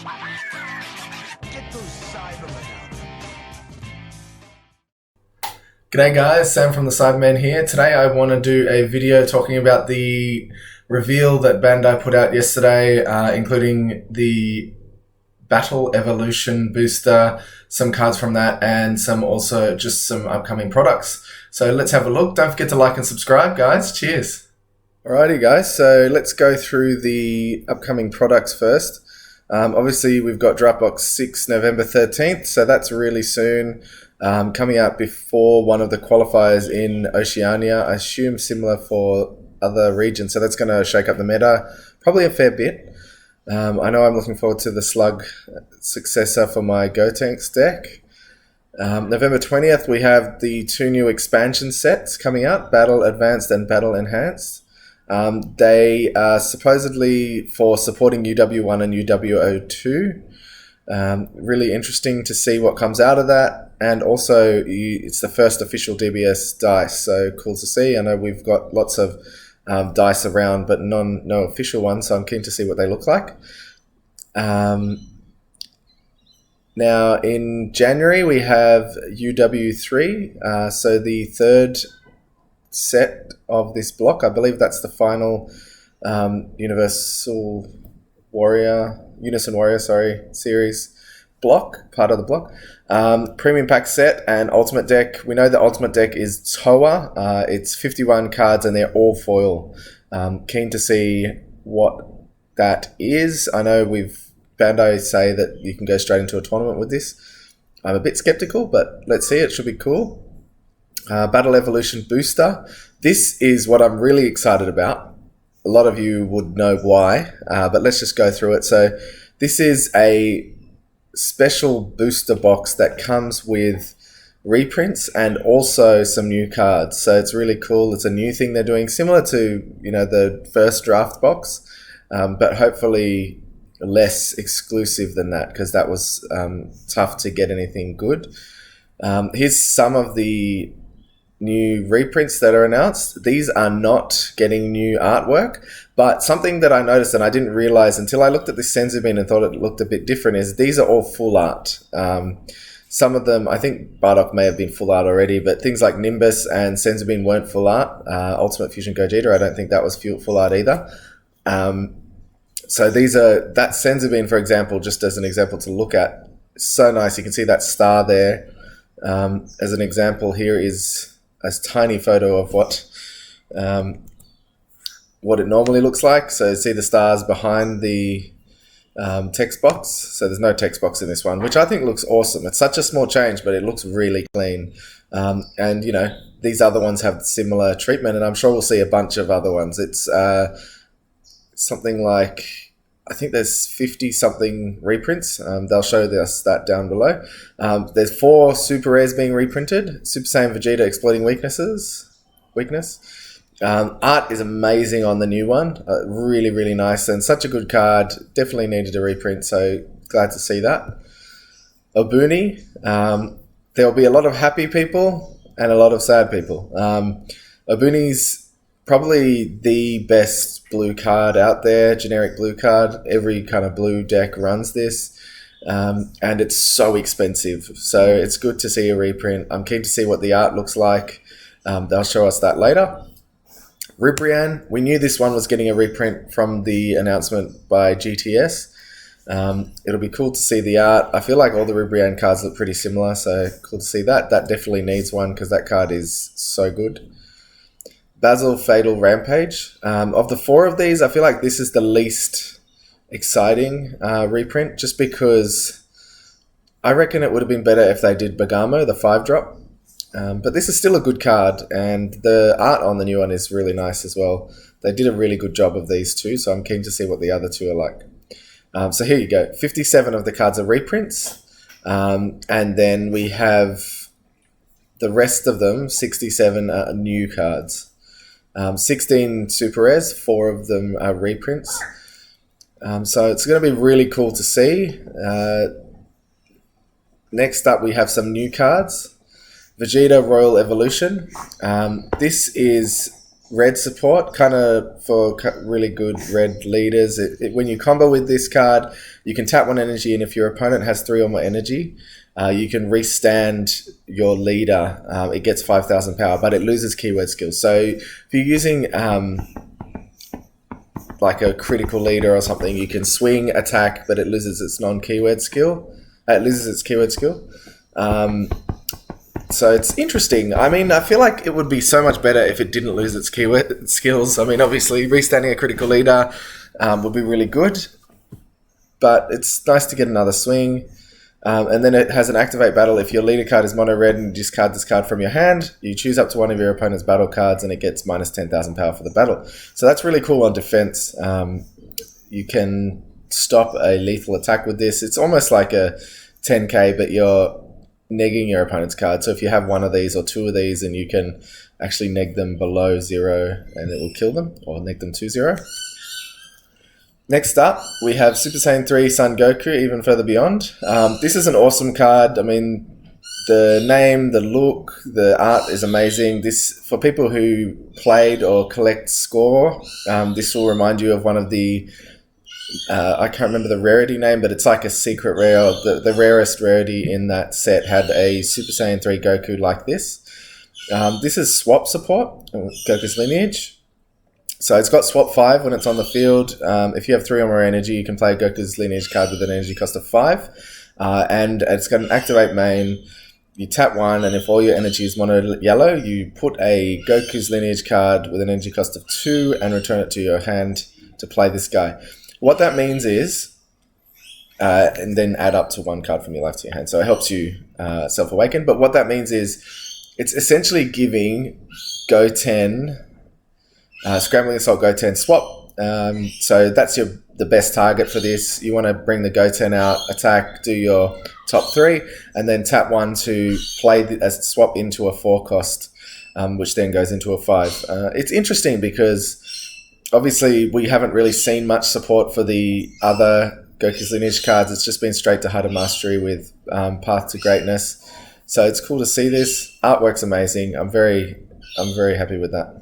Get those Cybermen out. G'day guys, Sam from the Cybermen here. Today I want to do a video talking about the reveal that Bandai put out yesterday, including the Battle Evolution booster, some cards from that, and some upcoming products. So let's have a look. Don't forget to like and subscribe, guys. Cheers. Alrighty guys, so let's go through the upcoming products first. Obviously we've got Dropbox 6 November 13th, so that's really soon. Coming out before one of the qualifiers in Oceania, I assume similar for other regions, so that's going to shake up the meta probably a fair bit. I know I'm looking forward to the Slug successor for my Gotenks deck. November 20th we have the 2 new expansion sets coming out, Battle Advanced and Battle Enhanced. They are supposedly for supporting UW1 and UWO2. Really interesting to see what comes out of that, and also it's the first official DBS dice, so cool to see. I know we've got lots of dice around, but no official ones, so I'm keen to see what they look like. Now in January we have UW3, so the third set of this block. I believe that's the final Unison Warrior series block, part of the block. Premium pack set and ultimate deck. We know the ultimate deck is Toa. It's 51 cards and they're all foil. Keen to see what that is. I know Bandai say that you can go straight into a tournament with this. I'm a bit skeptical, but let's see, it should be cool. Battle Evolution booster. This is what I'm really excited about. A lot of you would know why, but let's just go through it. So this is a special booster box that comes with reprints and also some new cards. So it's really cool. It's a new thing they're doing, similar to the first draft box, but hopefully less exclusive than that, because that was tough to get anything good. Here's some of the new reprints that are announced. These are not getting new artwork, but something that I noticed and I didn't realize until I looked at this Saibamen and thought it looked a bit different is these are all full art. Some of them, I think Bardock may have been full art already, but things like Nimbus and Saibamen weren't full art. Ultimate Fusion Gogeta, I don't think that was full art either. So that Saibamen, for example, just as an example to look at, so nice. You can see that star there. As an example, here is a tiny photo of what it normally looks like. So see the stars behind the text box. So there's no text box in this one, which I think looks awesome. It's such a small change, but it looks really clean. And these other ones have similar treatment, and I'm sure we'll see a bunch of other ones. It's something like, I think there's 50 something reprints. They'll show us that down below. There's 4 super rares being reprinted. Super Saiyan Vegeta exploiting weakness. Art is amazing on the new one. Really, really nice and such a good card. Definitely needed a reprint, so glad to see that. Obuni. There'll be a lot of happy people and a lot of sad people. Obuni's probably the best blue card out there, generic blue card. Every kind of blue deck runs this, and it's so expensive. So it's good to see a reprint. I'm keen to see what the art looks like. They'll show us that later. Ribrianne, we knew this one was getting a reprint from the announcement by GTS. It'll be cool to see the art. I feel like all the Ribrianne cards look pretty similar, so cool to see that. That definitely needs one because that card is so good. Basil Fatal Rampage. Of the 4 of these, I feel like this is the least exciting reprint, just because I reckon it would have been better if they did Bergamo, the 5-drop. But this is still a good card, and the art on the new one is really nice as well. They did a really good job of these 2, so I'm keen to see what the other 2 are like. So here you go. 57 of the cards are reprints, and then we have the rest of them, 67 are new cards. 16 super rares, 4 of them are reprints. So it's going to be really cool to see. Next up we have some new cards. Vegeta Royal Evolution. This is red support, kind of for really good red leaders. When you combo with this card, you can tap 1 energy, and if your opponent has 3 or more energy, you can restand your leader. It gets 5,000 power, but it loses keyword skills. So if you're using like a critical leader or something, you can swing, attack, but it loses its non-keyword skill. It loses its keyword skill. So it's interesting. I mean, I feel like it would be so much better if it didn't lose its keyword skills. I mean, obviously, restanding a critical leader would be really good, but it's nice to get another swing. And then it has an activate battle. If your leader card is mono red and you discard this card from your hand, you choose up to one of your opponent's battle cards and it gets minus 10,000 power for the battle. So that's really cool on defense. You can stop a lethal attack with this. It's almost like a 10k, but you're negging your opponent's card. So if you have one of these or 2 of these, and you can actually neg them below 0 and it will kill them, or neg them to 0. Next up, we have Super Saiyan 3 Son Goku, Even Further Beyond. This is an awesome card. I mean, the name, the look, the art is amazing. This, for people who played or collect score, this will remind you of one of the, I can't remember the rarity name, but it's like a secret rare. The rarest rarity in that set had a Super Saiyan 3 Goku like this. This is swap support, Goku's lineage. So it's got swap 5 when it's on the field. If you have 3 or more energy, you can play Goku's lineage card with an energy cost of 5. And it's got an activate main. You tap 1, and if all your energy is mono yellow, you put a Goku's lineage card with an energy cost of 2 and return it to your hand to play this guy. What that means is, and then add up to 1 card from your life to your hand. So it helps you self-awaken. But what that means is, it's essentially giving Goten... Scrambling Assault Goten swap. So that's the best target for this. You want to bring the Goten out, attack, do your top 3, and then tap 1 to play as swap into a 4 cost, which then goes into a 5. It's interesting because obviously we haven't really seen much support for the other Goku's lineage cards. It's just been straight to Heart of Mastery with Path to Greatness. So it's cool to see this. Artwork's amazing. I'm very happy with that.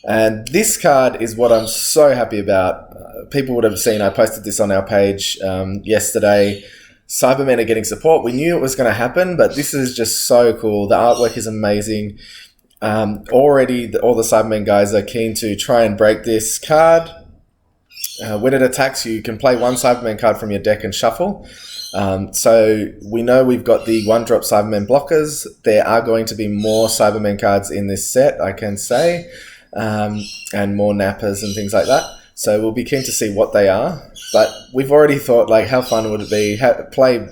And this card is what I'm so happy about. People would have seen, I posted this on our page yesterday. Cybermen are getting support. We knew it was going to happen, but this is just so cool. The artwork is amazing. Already, all the Cybermen guys are keen to try and break this card. When it attacks you can play 1 Cybermen card from your deck and shuffle. So we know we've got the 1-drop Cybermen blockers. There are going to be more Cybermen cards in this set, I can say. And more nappers and things like that. So we'll be keen to see what they are. But we've already thought, like, how fun would it be? Play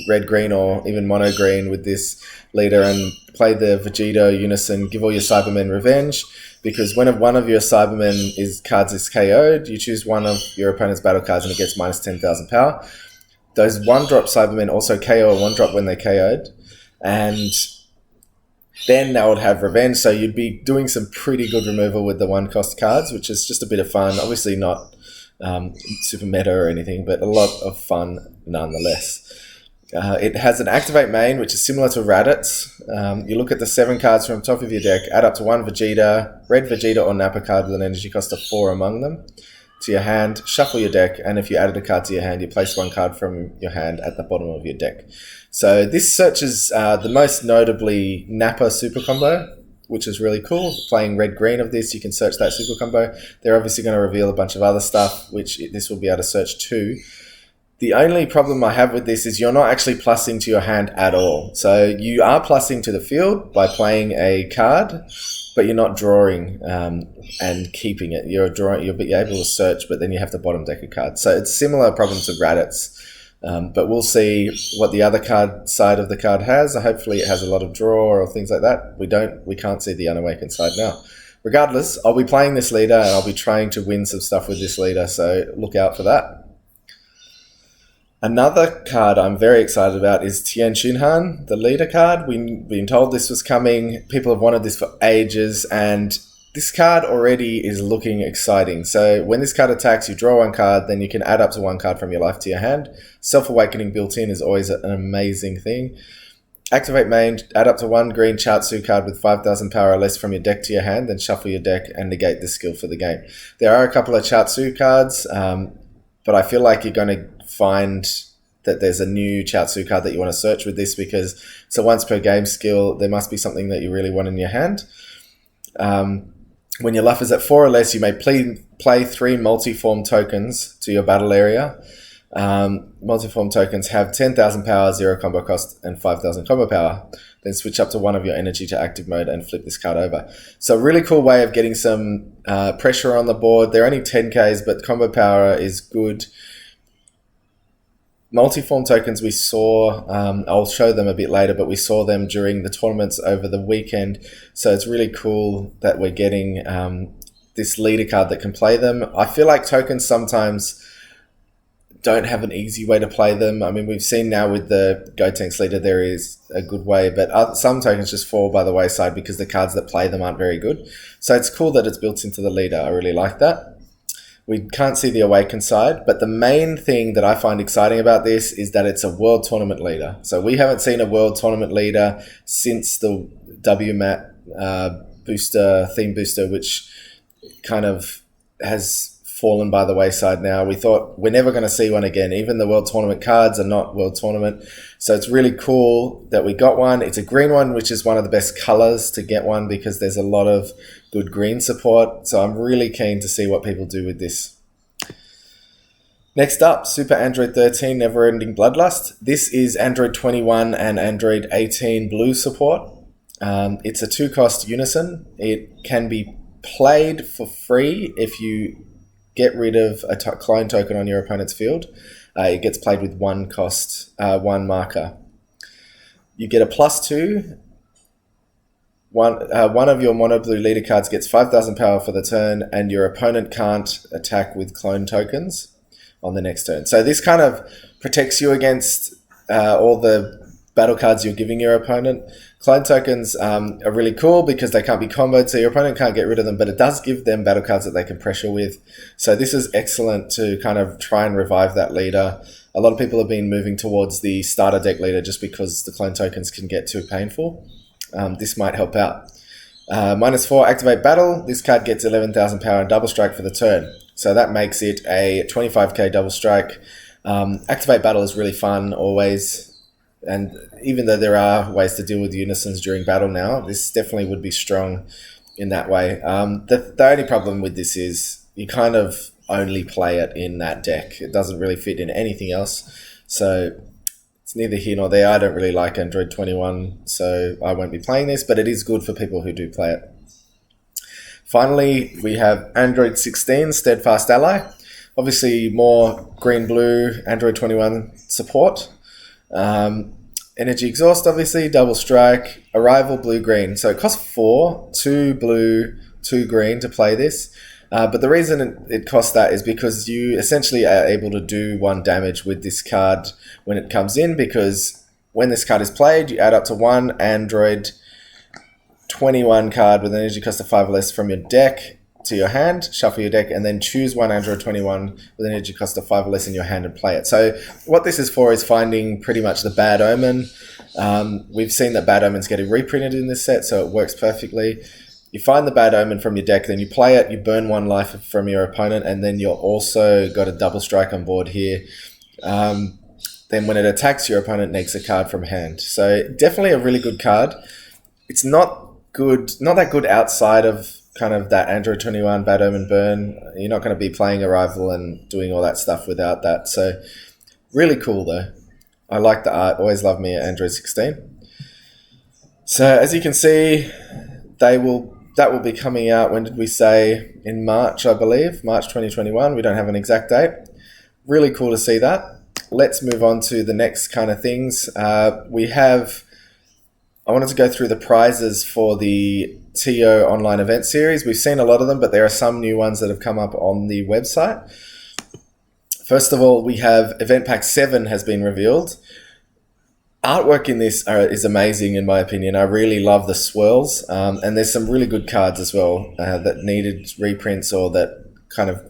red-green or even mono-green with this leader and play the Vegeta Unison, give all your Cybermen revenge. Because when one of your Cybermen cards is KO'd, you choose one of your opponent's battle cards and it gets minus 10,000 power. Those 1-drop Cybermen also KO a 1-drop when they're KO'd. And then they would have revenge, so you'd be doing some pretty good removal with the 1-cost cards, which is just a bit of fun. Obviously not super meta or anything, but a lot of fun nonetheless. It has an activate main, which is similar to Raditz. You look at the 7 cards from the top of your deck, add up to 1 Vegeta, red Vegeta or Nappa card with an energy cost of 4 among them, to your hand, shuffle your deck, and if you added a card to your hand, you place 1 card from your hand at the bottom of your deck. So this searches the most notably Nappa super combo, which is really cool. Playing red-green of this, you can search that super combo. They're obviously going to reveal a bunch of other stuff, which this will be able to search too. The only problem I have with this is you're not actually plussing to your hand at all. So you are plussing to the field by playing a card, but you're not drawing and keeping it. You'll be able to search, but then you have to bottom deck a card. So it's similar problem to Raditz. But we'll see what the other card side of the card has. Hopefully it has a lot of draw or things like that. We can't see the unawakened side now. Regardless, I'll be playing this leader and I'll be trying to win some stuff with this leader, so look out for that. Another card I'm very excited about is Tien Shinhan, the leader card. We've been told this was coming. People have wanted this for ages, and this card already is looking exciting. So when this card attacks, you draw 1 card, then you can add up to 1 card from your life to your hand. Self-awakening built in is always an amazing thing. Activate main, add up to 1 green Chiaotzu card with 5,000 power or less from your deck to your hand, then shuffle your deck and negate the skill for the game. There are a couple of Chiaotzu cards, but I feel like you're going to find that there's a new Chiaotzu card that you want to search with this because it's a once per game skill. There must be something that you really want in your hand. When your luff is at 4 or less, you may play 3 multi-form tokens to your battle area. Multi-form tokens have 10,000 power, 0 combo cost, and 5,000 combo power. Then switch up to 1 of your energy to active mode and flip this card over. So a really cool way of getting some pressure on the board. They're only 10Ks, but combo power is good. Multi-form tokens we saw, I'll show them a bit later, but we saw them during the tournaments over the weekend. So it's really cool that we're getting this leader card that can play them. I feel like tokens sometimes don't have an easy way to play them. I mean, we've seen now with the Gotenks leader, there is a good way, but some tokens just fall by the wayside because the cards that play them aren't very good. So it's cool that it's built into the leader. I really like that. We can't see the Awaken side, but the main thing that I find exciting about this is that it's a World Tournament leader. So we haven't seen a World Tournament leader since the WMAT theme booster, which kind of has fallen by the wayside now. We thought we're never going to see one again. Even the World Tournament cards are not World Tournament. So it's really cool that we got one. It's a green one, which is one of the best colors to get one because there's a lot of good green support. So I'm really keen to see what people do with this. Next up, Super Android 13 Never-Ending Bloodlust. This is Android 21 and Android 18 blue support. It's a 2-cost Unison. It can be played for free if you get rid of a clone token on your opponent's field. It gets played with 1 cost, 1 marker. You get a +2. One of your mono blue leader cards gets 5,000 power for the turn, and your opponent can't attack with clone tokens on the next turn. So this kind of protects you against all the battle cards you're giving your opponent. Clone tokens are really cool because they can't be comboed, so your opponent can't get rid of them, but it does give them battle cards that they can pressure with. So this is excellent to kind of try and revive that leader. A lot of people have been moving towards the starter deck leader just because the clone tokens can get too painful. This might help out. -4, activate battle. This card gets 11,000 power and double strike for the turn. So that makes it a 25k double strike. Activate battle is really fun always. And even though there are ways to deal with unisons during battle now, this definitely would be strong in that way. The only problem with this is you kind of only play it in that deck. It doesn't really fit in anything else. So it's neither here nor there. I don't really like Android 21, so I won't be playing this, but it is good for people who do play it. Finally, we have Android 16 Steadfast Ally. Obviously, more green-blue Android 21 support. Energy Exhaust, obviously, double strike, Arrival, blue-green. So it costs 4, 2 blue, 2 green to play this. But the reason it costs that is because you essentially are able to do 1 damage with this card when it comes in, because when this card is played, you add up to 1 Android 21 card with an energy cost of 5 or less from your deck to your hand, shuffle your deck, and then choose 1 Android 21 with an energy cost of 5 or less in your hand and play it. So what this is for is finding pretty much the Bad Omen. We've seen that Bad Omen's getting reprinted in this set, so it works perfectly. You find the Bad Omen from your deck, then you play it, you burn 1 life from your opponent, and then you're also got a double strike on board here. Then when it attacks, your opponent negs a card from hand. So definitely a really good card. It's not that good outside of kind of that Android 21 Bad Omen burn. You're not going to be playing Arrival and doing all that stuff without that. So really cool though. I like the art. Always love me at Android 16. So as you can see, that will be coming out, when did we say? In March, I believe. March 2021. We don't have an exact date. Really cool to see that. Let's move on to the next kind of things. I wanted to go through the prizes for the TO online event series. We've seen a lot of them, but there are some new ones that have come up on the website. First of all, we have Event Pack 7 has been revealed. Artwork in this is amazing, in my opinion. I really love the swirls, and there's some really good cards as well that needed reprints or that kind of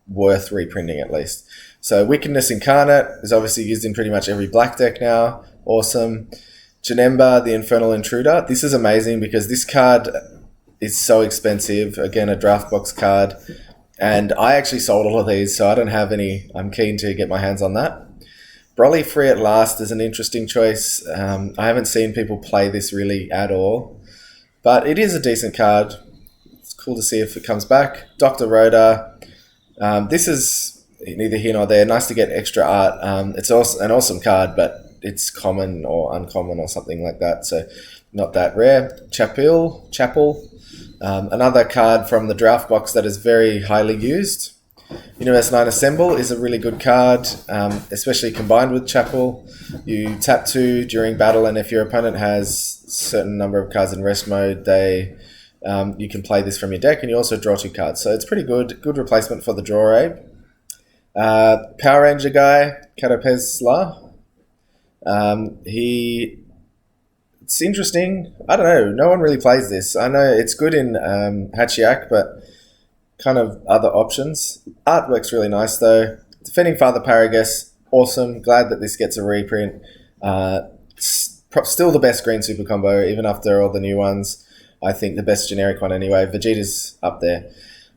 worth reprinting at least. So Wickedness Incarnate is obviously used in pretty much every black deck now. Awesome. Janemba, the Infernal Intruder. This is amazing because this card is so expensive. Again, a draft box card. And I actually sold all of these, so I don't have any. I'm keen to get my hands on that. Broly Free at Last is an interesting choice. I haven't seen people play this really at all. But it is a decent card. It's cool to see if it comes back. Dr. Rhoda. This is neither here nor there. Nice to get extra art. It's also an awesome card, but it's common or uncommon or something like that, so not that rare. Chapel, another card from the draft box that is very highly used. Universe 9 Assemble is a really good card, especially combined with Chapel. You tap 2 during battle, and if your opponent has a certain number of cards in rest mode, you can play this from your deck, and you also draw 2 cards. So it's pretty good replacement for the Draw Ape. Power Ranger guy, Catapesla. It's interesting. I don't know. No one really plays this. I know it's good in Hachiak, but kind of other options. Artwork's really nice though. Defending Father Paragus, awesome. Glad that this gets a reprint. Still the best green super combo, even after all the new ones. I think the best generic one anyway. Vegeta's up there.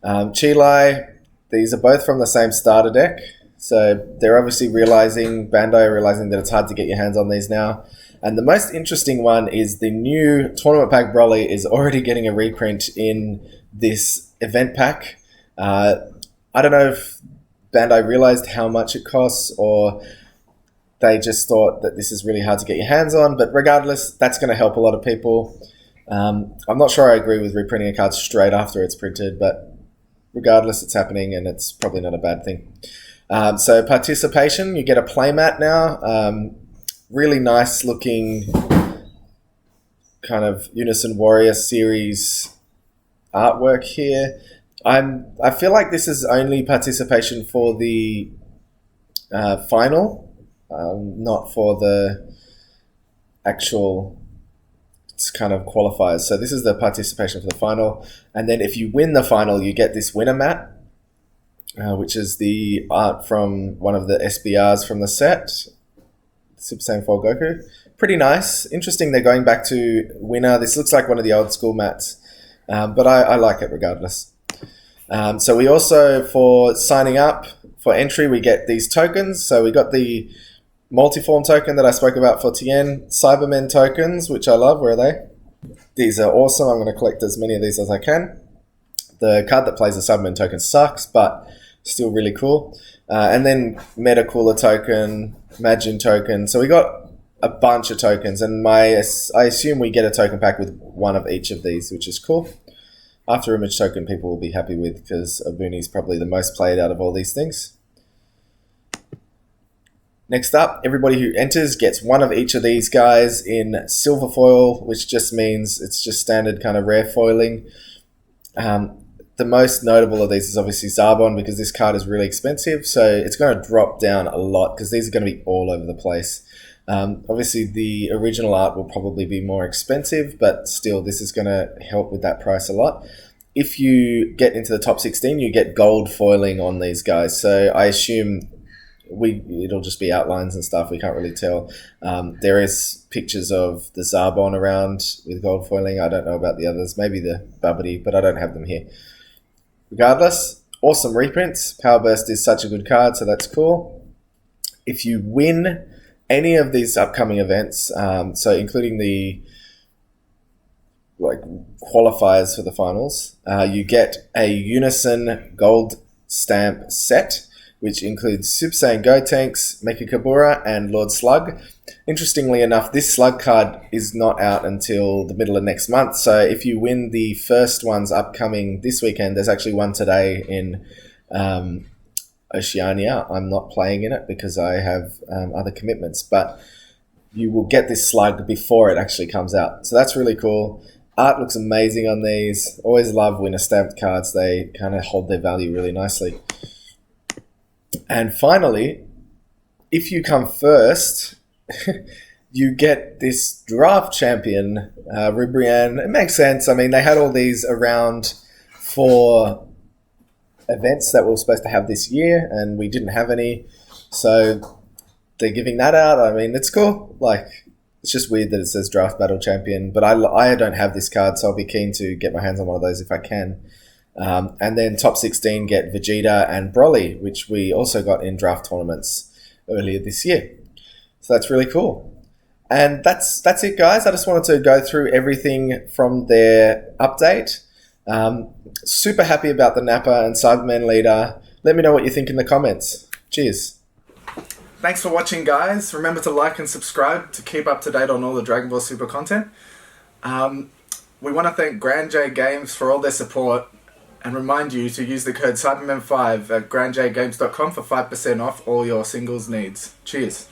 Chilai, these are both from the same starter deck. So they're obviously Bandai are realizing that it's hard to get your hands on these now. And the most interesting one is the new Tournament Pack Broly is already getting a reprint in this event pack. I don't know if Bandai realized how much it costs or they just thought that this is really hard to get your hands on. But regardless, that's going to help a lot of people. I'm not sure I agree with reprinting a card straight after it's printed, but regardless, it's happening and it's probably not a bad thing. So participation, you get a playmat now. Really nice looking kind of Unison Warrior series artwork here. I feel like this is only participation for the final, not for the actual kind of qualifiers. So this is the participation for the final. And then if you win the final, you get this winner mat. Which is the art from one of the SBRs from the set, Super Saiyan 4 Goku. Pretty nice. Interesting they're going back to winner. This looks like one of the old school mats, but I like it regardless. So we also, for signing up for entry, we get these tokens. So we got the multiform token that I spoke about for Tien, Cybermen tokens, which I love. Where are they? These are awesome. I'm going to collect as many of these as I can. The card that plays the Cybermen token sucks, but still really cool. And then Meta Cooler token, Majin token. So we got a bunch of tokens, and I assume we get a token pack with one of each of these, which is cool. After Image token, people will be happy with because Abuni is probably the most played out of all these things. Next up, everybody who enters gets one of each of these guys in silver foil, which just means it's just standard kind of rare foiling. The most notable of these is obviously Zarbon because this card is really expensive, so it's going to drop down a lot because these are going to be all over the place. Obviously, the original art will probably be more expensive, but still, this is going to help with that price a lot. If you get into the top 16, you get gold foiling on these guys, so I assume it'll just be outlines and stuff. We can't really tell. There is pictures of the Zarbon around with gold foiling. I don't know about the others, maybe the Babidi, but I don't have them here. Regardless, awesome reprints. Power Burst is such a good card, so that's cool. If you win any of these upcoming events, so including the qualifiers for the finals, you get a Unison gold stamp set, which includes Super Saiyan Gotenks, Mecha Kabura, and Lord Slug. Interestingly enough, this Slug card is not out until the middle of next month, so if you win the first ones upcoming this weekend, there's actually one today in Oceania. I'm not playing in it because I have other commitments, but you will get this Slug before it actually comes out, so that's really cool. Art looks amazing on these. Always love winner stamped cards. They kind of hold their value really nicely. And finally, if you come first, you get this draft champion, Ribrianne. It makes sense. I mean, they had all these around for events that we were supposed to have this year, and we didn't have any. So they're giving that out. I mean, it's cool. It's just weird that it says Draft Battle Champion, but I don't have this card, so I'll be keen to get my hands on one of those if I can. And then top 16 get Vegeta and Broly, which we also got in draft tournaments earlier this year. So that's really cool. And that's it, guys. I just wanted to go through everything from their update. Super happy about the Nappa and Cybermen leader. Let me know what you think in the comments. Cheers. Thanks for watching, guys. Remember to like and subscribe to keep up to date on all the Dragon Ball Super content. We want to thank Grand J Games for all their support and remind you to use the code Cybermen5 at grandjgames.com for 5% off all your singles needs. Cheers.